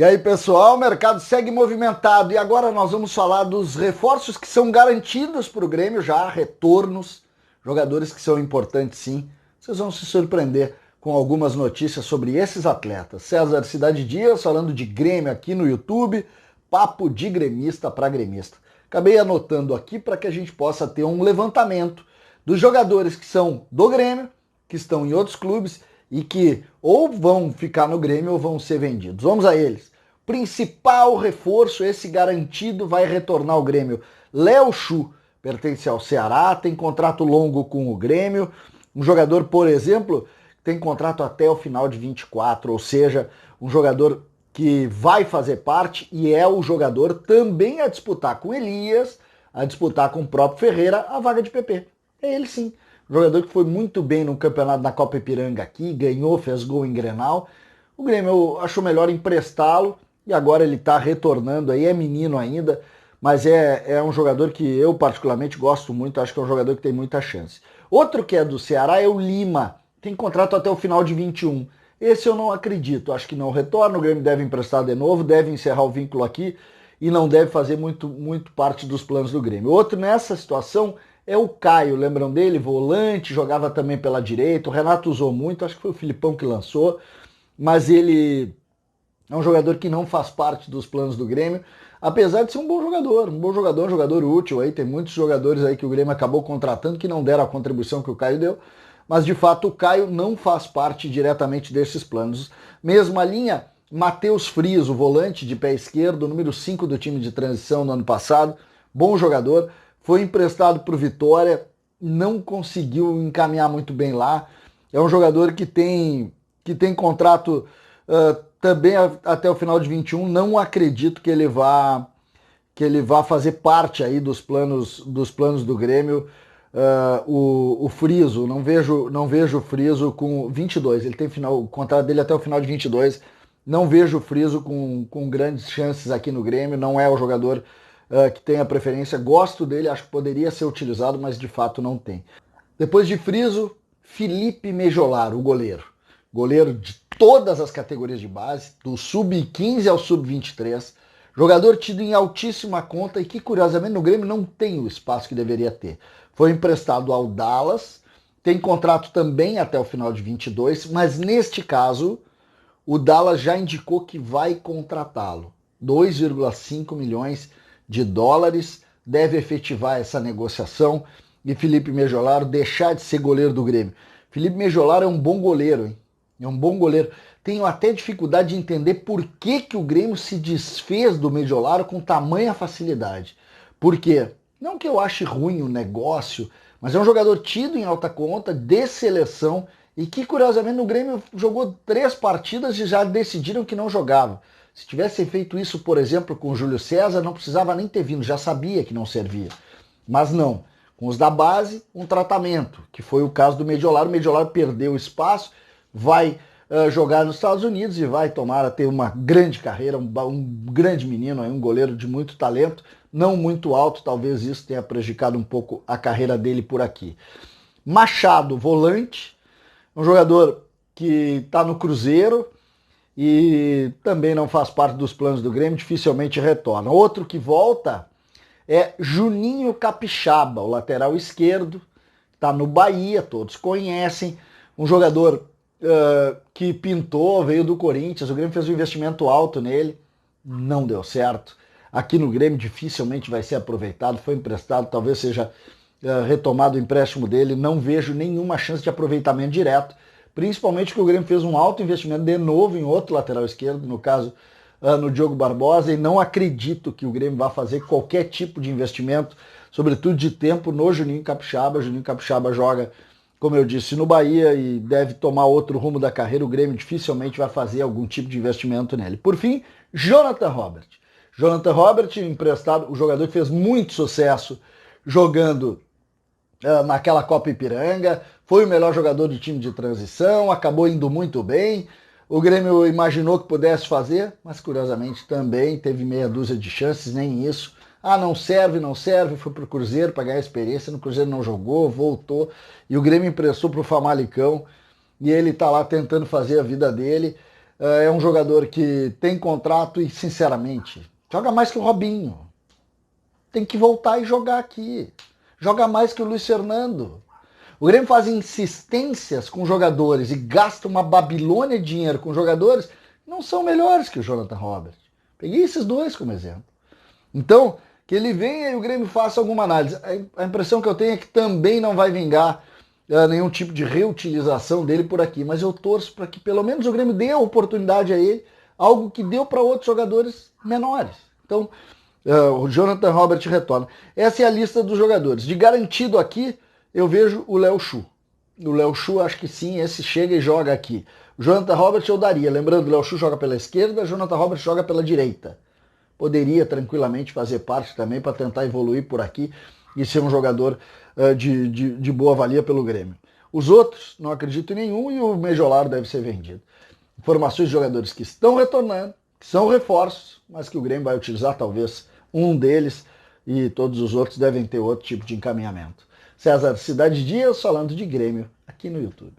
E aí, pessoal, o mercado segue movimentado e agora nós vamos falar dos reforços que são garantidos para o Grêmio já, retornos, jogadores que são importantes sim. Vocês vão se surpreender com algumas notícias sobre esses atletas. César Cidade Dias falando de Grêmio aqui no YouTube, papo de gremista para gremista. Acabei anotando aqui para que a gente possa ter um levantamento dos jogadores que são do Grêmio, que estão em outros clubes e que ou vão ficar no Grêmio ou vão ser vendidos. Vamos a eles. Principal reforço, esse garantido, vai retornar ao Grêmio. Léo Chu pertence ao Ceará, tem contrato longo com o Grêmio. Um jogador, por exemplo, tem contrato até o final de 24, ou seja, um jogador que vai fazer parte e é o jogador também a disputar com Elias, a disputar com o próprio Ferreira a vaga de PP. É ele sim. Jogador que foi muito bem no campeonato da Copa Ipiranga aqui, ganhou, fez gol em Grenal. O Grêmio achou melhor emprestá-lo e agora ele está retornando aí, é menino ainda, mas é um jogador que eu particularmente gosto muito, acho que é um jogador que tem muita chance. Outro que é do Ceará é o Lima, tem contrato até o final de 21. Esse eu não acredito, acho que não retorna, o Grêmio deve emprestar de novo, deve encerrar o vínculo aqui e não deve fazer muito parte dos planos do Grêmio. Outro nessa situação é o Caio, lembram dele? Volante, jogava também pela direita, o Renato usou muito, acho que foi o Filipão que lançou, mas ele é um jogador que não faz parte dos planos do Grêmio, apesar de ser um bom jogador, um jogador útil aí, tem muitos jogadores aí que o Grêmio acabou contratando que não deram a contribuição que o Caio deu, mas de fato o Caio não faz parte diretamente desses planos. Mesma linha, Matheus Frias, o volante de pé esquerdo, número 5 do time de transição no ano passado, bom jogador, foi emprestado para o Vitória, não conseguiu encaminhar muito bem lá. É um jogador que tem contrato também até o final de 21. Não acredito que ele vá fazer parte aí dos planos do Grêmio. O Friso, não vejo o Friso com 22. Ele tem o contrato dele até o final de 22. Não vejo o Friso com grandes chances aqui no Grêmio. Não é o jogador que tem a preferência, gosto dele, acho que poderia ser utilizado, mas de fato não tem. Depois de Friso, Felipe Mejolar, o goleiro. Goleiro de todas as categorias de base, do sub-15 ao sub-23. Jogador tido em altíssima conta e que, curiosamente, no Grêmio não tem o espaço que deveria ter. Foi emprestado ao Dallas, tem contrato também até o final de 22, mas neste caso, o Dallas já indicou que vai contratá-lo. 2,5 milhões de dólares, deve efetivar essa negociação e Felipe Mejolar deixar de ser goleiro do Grêmio. Felipe Mejolar é um bom goleiro, hein? É um bom goleiro. Tenho até dificuldade de entender por que o Grêmio se desfez do Mejolar com tamanha facilidade. Por quê? Não que eu ache ruim o negócio, mas é um jogador tido em alta conta, de seleção, e que, curiosamente, no Grêmio jogou 3 partidas e já decidiram que não jogava. Se tivessem feito isso, por exemplo, com o Júlio César, não precisava nem ter vindo, já sabia que não servia. Mas não. Com os da base, um tratamento, que foi o caso do Mediolar. O Mediolar perdeu espaço, vai jogar nos Estados Unidos e vai tomar a ter uma grande carreira, um grande menino, um goleiro de muito talento, não muito alto, talvez isso tenha prejudicado um pouco a carreira dele por aqui. Machado, volante, um jogador que está no Cruzeiro e também não faz parte dos planos do Grêmio, dificilmente retorna. Outro que volta é Juninho Capixaba, o lateral esquerdo, está no Bahia, todos conhecem, um jogador que pintou, veio do Corinthians, o Grêmio fez um investimento alto nele, não deu certo. Aqui no Grêmio dificilmente vai ser aproveitado, foi emprestado, talvez seja retomado o empréstimo dele, não vejo nenhuma chance de aproveitamento direto, principalmente que o Grêmio fez um alto investimento de novo em outro lateral esquerdo, no caso no Diogo Barbosa, e não acredito que o Grêmio vá fazer qualquer tipo de investimento, sobretudo de tempo, no Juninho Capixaba. Juninho Capixaba joga, como eu disse, no Bahia e deve tomar outro rumo da carreira. O Grêmio dificilmente vai fazer algum tipo de investimento nele. Por fim, Jonathan Robert. Jonathan Robert, emprestado, o jogador que fez muito sucesso jogando naquela Copa Ipiranga, foi o melhor jogador do time de transição, acabou indo muito bem. O Grêmio imaginou que pudesse fazer, mas curiosamente também teve meia dúzia de chances, nem isso. Ah, não serve, foi pro Cruzeiro para ganhar experiência, no Cruzeiro não jogou, voltou, e o Grêmio emprestou pro Famalicão, e ele tá lá tentando fazer a vida dele. É um jogador que tem contrato e, sinceramente, joga mais que o Robinho. Tem que voltar e jogar aqui. Joga mais que o Luiz Fernando. O Grêmio faz insistências com jogadores e gasta uma babilônia de dinheiro com jogadores que não são melhores que o Jonathan Robert. Peguei esses dois como exemplo. Então, que ele venha e o Grêmio faça alguma análise. A impressão que eu tenho é que também não vai vingar nenhum tipo de reutilização dele por aqui, mas eu torço para que pelo menos o Grêmio dê a oportunidade a ele, algo que deu para outros jogadores menores. Então, o Jonathan Robert retorna. Essa é a lista dos jogadores. De garantido aqui, eu vejo o Léo Chu. O Léo Chu, acho que sim, esse chega e joga aqui. O Jonathan Robert eu daria. Lembrando, o Léo Chu joga pela esquerda, o Jonathan Robert joga pela direita. Poderia tranquilamente fazer parte também para tentar evoluir por aqui e ser um jogador de boa valia pelo Grêmio. Os outros, não acredito em nenhum, e o Mejolar deve ser vendido. Informações de jogadores que estão retornando, que são reforços, mas que o Grêmio vai utilizar talvez um deles, e todos os outros devem ter outro tipo de encaminhamento. César Cidade Dias falando de Grêmio aqui no YouTube.